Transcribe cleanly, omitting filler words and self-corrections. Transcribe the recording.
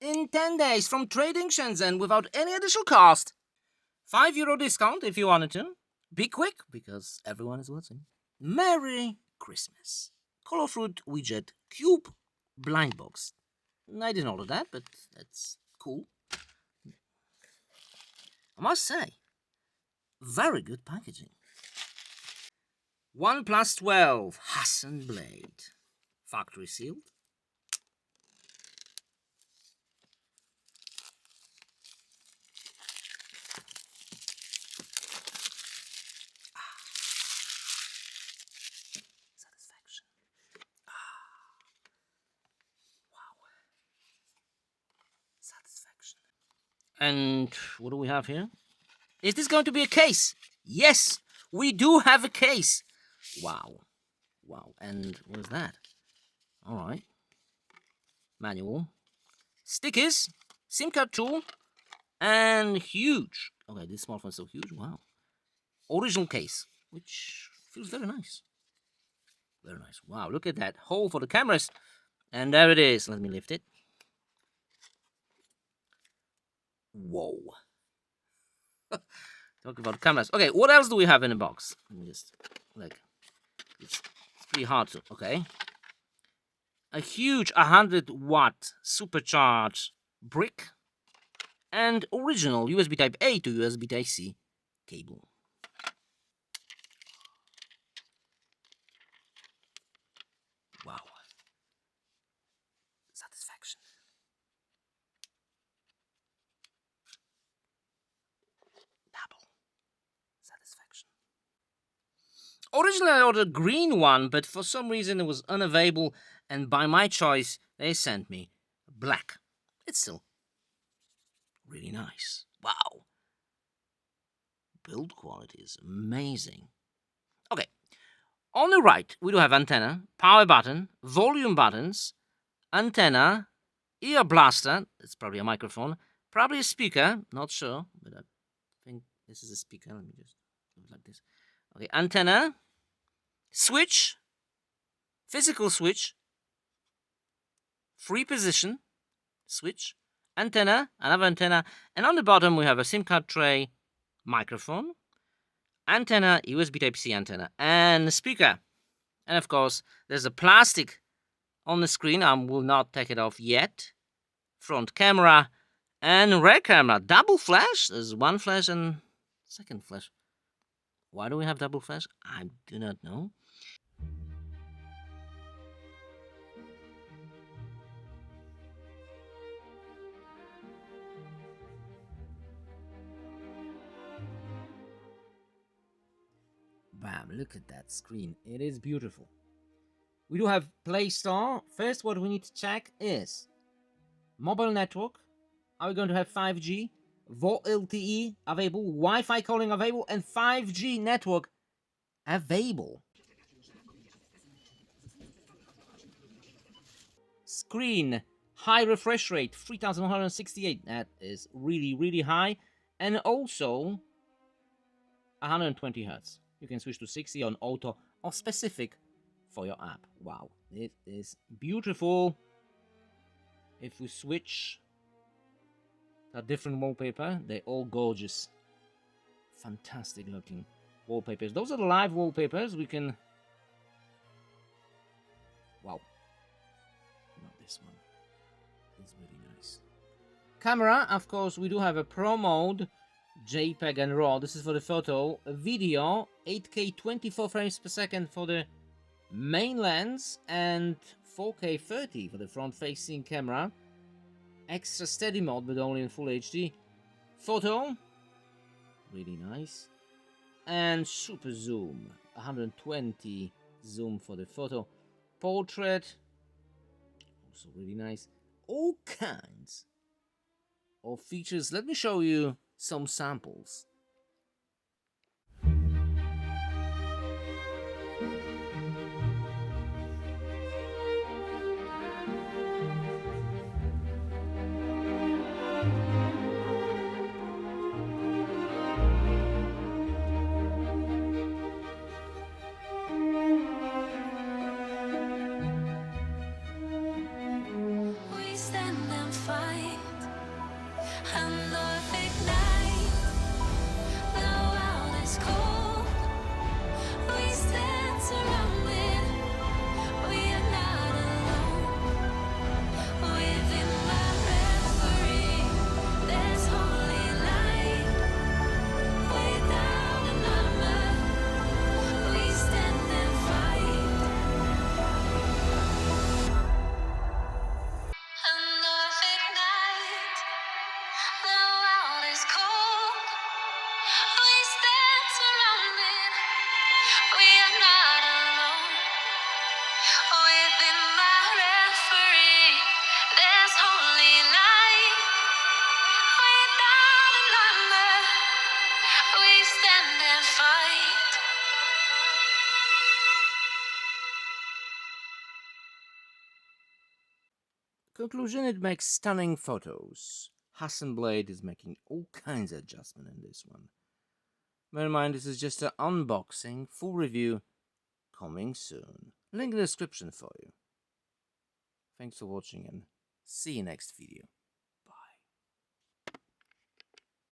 in 10 days from TridentZ without any additional cost. €5 discount if you wanted to. Be quick because everyone is watching. Merry Christmas. Color Fruit Widget Cube Blind Box. I didn't order that, but that's cool. I must say, very good packaging. OnePlus 12 Hassan Blade. Factory sealed. Satisfaction. Wow. Satisfaction. And what do we have here? Is this going to be a case? Yes, we do have a case. Wow. Wow. And what is that? All right. Manual. Stickers. SIM card tool. And huge. Okay, this smartphone is so huge. Wow. Original case, which feels very nice. Very nice. Wow, look at that hole for the cameras. And there it is. Let me lift it. Whoa. Talk about cameras. Okay, what else do we have in the box? Let me just, like, it's pretty hard to, okay. A huge 100-watt supercharged brick. And original USB Type-A to USB Type-C cable. Wow. Satisfaction. Double satisfaction. Originally I ordered a green one, but for some reason it was unavailable, and by my choice they sent me black. It's still really nice. Wow. Build quality is amazing. Okay. On the right, we do have antenna, power button, volume buttons, antenna, ear blaster, it's probably a microphone, probably a speaker, not sure, but I think this is a speaker. Let me just do it like this. Okay, antenna, switch, physical switch, free position, switch, antenna, another antenna, and on the bottom we have a SIM card tray, microphone, antenna, USB Type-C antenna, and a speaker. And of course, there's a plastic on the screen. I will not take it off yet. Front camera and rear camera. Double flash. There's one flash and second flash. Why do we have double flash? I do not know. Bam, look at that screen. It is beautiful. We do have Play Store. First, what we need to check is mobile network. Are we going to have 5G? VoLTE LTE available, Wi-Fi calling available, and 5G network available. Screen, high refresh rate, 3168. That is really, really high. And also 120 Hertz. You can switch to 60 on auto or specific for your app. Wow, it is beautiful. If we switch a different wallpaper, they're all gorgeous. Fantastic looking wallpapers. Those are the live wallpapers. We can... Wow. Not this one. It's really nice. Camera, of course, we do have a Pro mode, JPEG and RAW. This is for the photo. Video, 8K 24 frames per second for the main lens, and 4K 30 for the front-facing camera. Extra steady mode, but only in full HD. Photo, really nice. And super zoom, 120 zoom for the photo. Portrait, also really nice. All kinds of features. Let me show you some samples. and fight and love ignite. The world is cold. We stand surrounded. We are not alone. Within my reverie, there's holy light. Without a number, we stand and fight. And love ignite. The world is cold. We stand surrounded. We are not alone. Within my reverie, there's holy light. Without a number, we stand and fight. Conclusion, it makes stunning photos. Hassan Blade is making all kinds of adjustment in this one. Bear in mind, this is just an unboxing, full review coming soon. Link in the description for you. Thanks for watching and see you next video.